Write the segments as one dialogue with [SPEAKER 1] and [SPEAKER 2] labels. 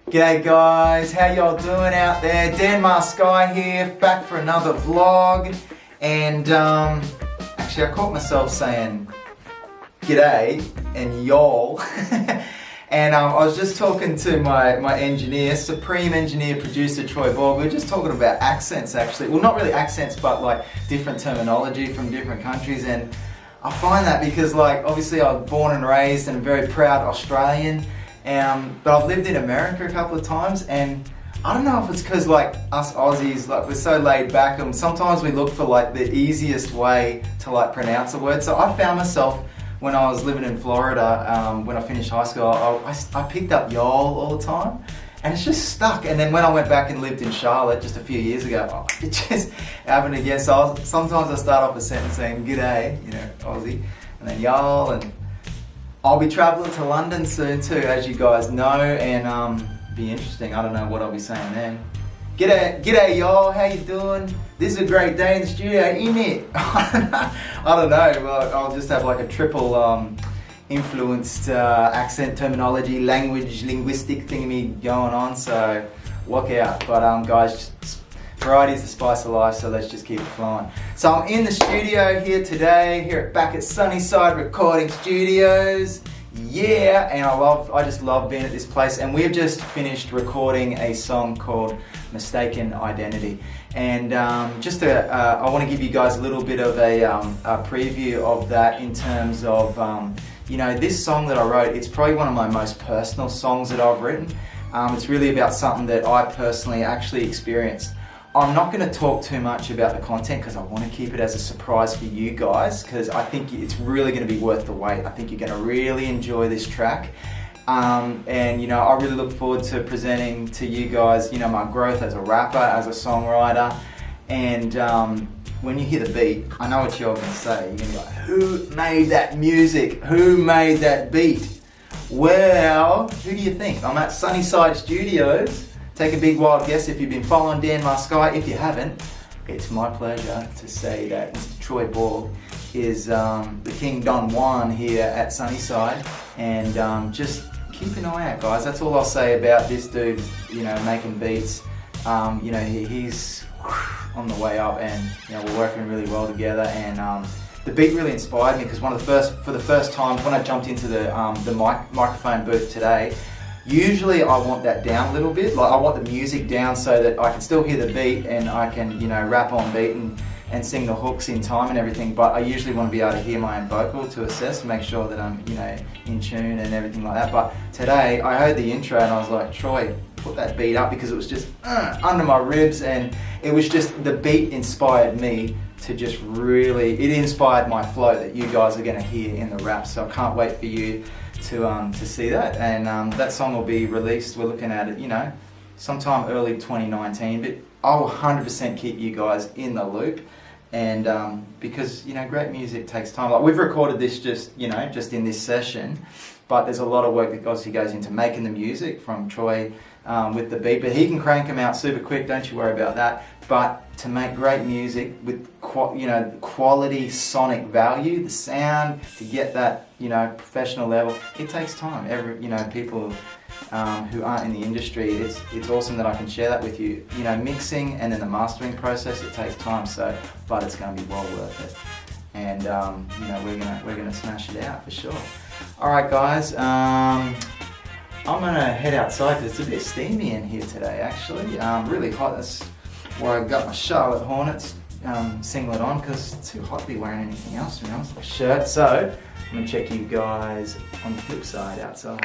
[SPEAKER 1] G'day guys, how y'all doing out there? Danmarsky here, back for another vlog. And actually I caught myself saying g'day and y'all. And I was just talking to my engineer, Supreme Engineer Producer Troy Borg. We were just talking about accents actually. Well, not really accents, but like different terminology from different countries. And I find that because like obviously I was born and raised and a very proud Australian. But I've lived in America a couple of times, and I don't know if it's because like us Aussies, like we're so laid back, and sometimes we look for like the easiest way to like pronounce a word. So I found myself when I was living in Florida, when I finished high school, I picked up y'all all the time, and it's just stuck. And then when I went back and lived in Charlotte just a few years ago, it just happened again. So sometimes I start off a sentence saying g'day, you know, Aussie, and then y'all, and I'll be travelling to London soon too, as you guys know, and be interesting. I don't know what I'll be saying then. G'day y'all, how you doing? This is a great day in the studio, isn't it? I don't know, well, I'll just have like a triple influenced accent, terminology, linguistic thingy going on, so walk out. But guys, variety is the spice of life, so let's just keep it flowing. So I'm in the studio here today, back at Sunnyside Recording Studios. Yeah, and I just love being at this place. And we've just finished recording a song called Mistaken Identity. And I want to give you guys a little bit of a preview of that in terms of, you know, this song that I wrote, it's probably one of my most personal songs that I've written. It's really about something that I personally actually experienced. I'm not going to talk too much about the content because I want to keep it as a surprise for you guys, because I think it's really going to be worth the wait. I think you're going to really enjoy this track. And you know, I really look forward to presenting to you guys, you know, my growth as a rapper, as a songwriter. And when you hear the beat, I know what you're going to say. You're going to be like, who made that music? Who made that beat? Well, who do you think? I'm at Sunnyside Studios. Take a big wild guess if you've been following Danmarsky. If you haven't, it's my pleasure to say that Mr. Troy Borg is the King Don Juan here at Sunnyside, and just keep an eye out, guys. That's all I'll say about this dude, you know, making beats. You know, he's on the way up, and you know, we're working really well together. And the beat really inspired me because for the first time when I jumped into the microphone booth today. Usually I want that down a little bit, like I want the music down so that I can still hear the beat and I can, you know, rap on beat and sing the hooks in time and everything, but I usually want to be able to hear my own vocal to assess, make sure that I'm, you know, in tune and everything like that. But today I heard the intro and I was like, Troy, put that beat up, because it was just under my ribs, and it was just, the beat inspired me to just really, it inspired my flow that you guys are going to hear in the rap, so I can't wait for you to see that. And that song will be released, we're looking at it, you know, sometime early 2019, but I'll 100% keep you guys in the loop. And because, you know, great music takes time. Like, we've recorded this just in this session, but there's a lot of work that obviously goes into making the music from Troy with the beat, but he can crank them out super quick, don't you worry about that. But to make great music with quality sonic value, the sound, to get that, you know, professional level, it takes time. People who aren't in the industry, it's awesome that I can share that with you. You know, mixing and then the mastering process, it takes time. So, but it's going to be well worth it. And you know, we're gonna smash it out for sure. All right, guys. I'm gonna head outside because it's a bit steamy in here today. Actually, really hot. That's where I got my Charlotte Hornets singlet on, because it's too hot to be wearing anything else, to be honest, like a shirt. So I'm gonna check you guys on the flip side outside.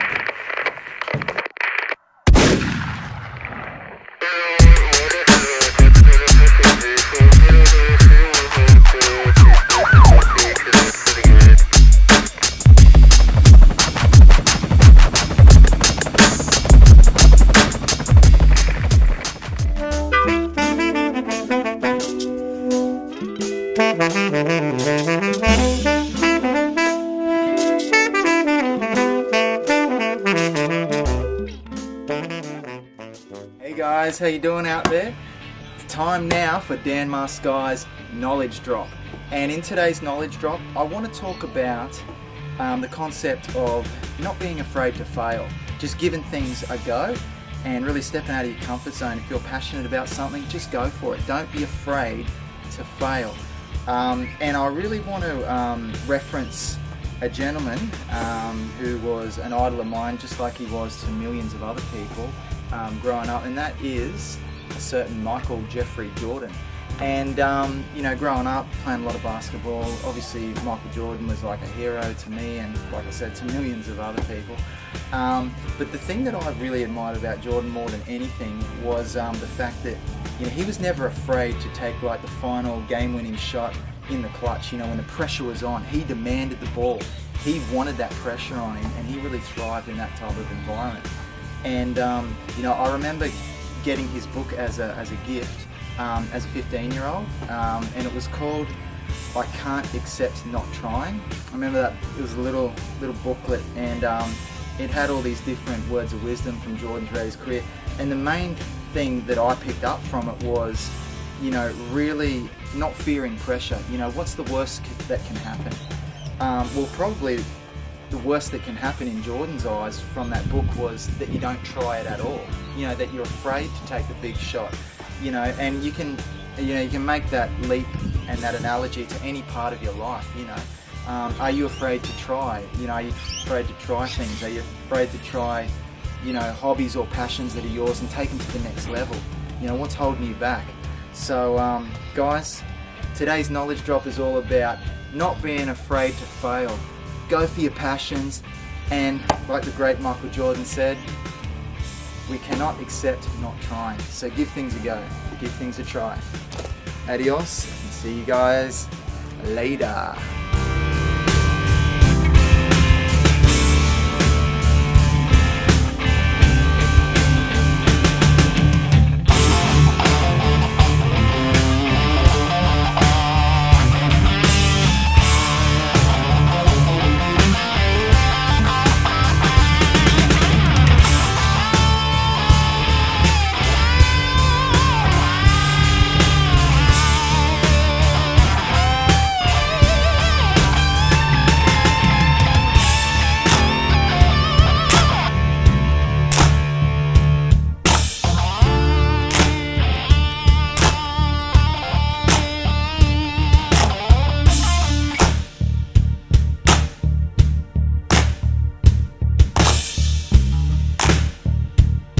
[SPEAKER 1] Hey guys, how you doing out there? It's time now for Danmarsky's knowledge drop. And in today's knowledge drop, I want to talk about the concept of not being afraid to fail, just giving things a go and really stepping out of your comfort zone. If you're passionate about something, just go for it. Don't be afraid to fail. And I really want to reference a gentleman who was an idol of mine, just like he was to millions of other people growing up, and that is a certain Michael Jeffrey Jordan. And you know, growing up, playing a lot of basketball, obviously Michael Jordan was like a hero to me and, like I said, to millions of other people. But the thing that I really admired about Jordan more than anything was the fact that, you know, he was never afraid to take like the final game-winning shot in the clutch. You know, when the pressure was on, he demanded the ball. He wanted that pressure on him, and he really thrived in that type of environment. And you know, I remember getting his book as a gift as a 15-year-old, and it was called "I Can't Accept Not Trying." I remember that it was a little booklet, and it had all these different words of wisdom from Jordan throughout his career. And the main thing that I picked up from it was, you know, really not fearing pressure. You know, what's the worst that can happen? Well, probably the worst that can happen in Jordan's eyes from that book was that you don't try it at all. You know, that you're afraid to take the big shot. You know, and you can make that leap and that analogy to any part of your life. You know, are you afraid to try? You know, are you afraid to try things? Are you afraid to try, you know, hobbies or passions that are yours and take them to the next level? You know, what's holding you back? So, guys, today's knowledge drop is all about not being afraid to fail. Go for your passions, and like the great Michael Jordan said, we cannot accept not trying. So give things a go, give things a try. Adios, and see you guys later.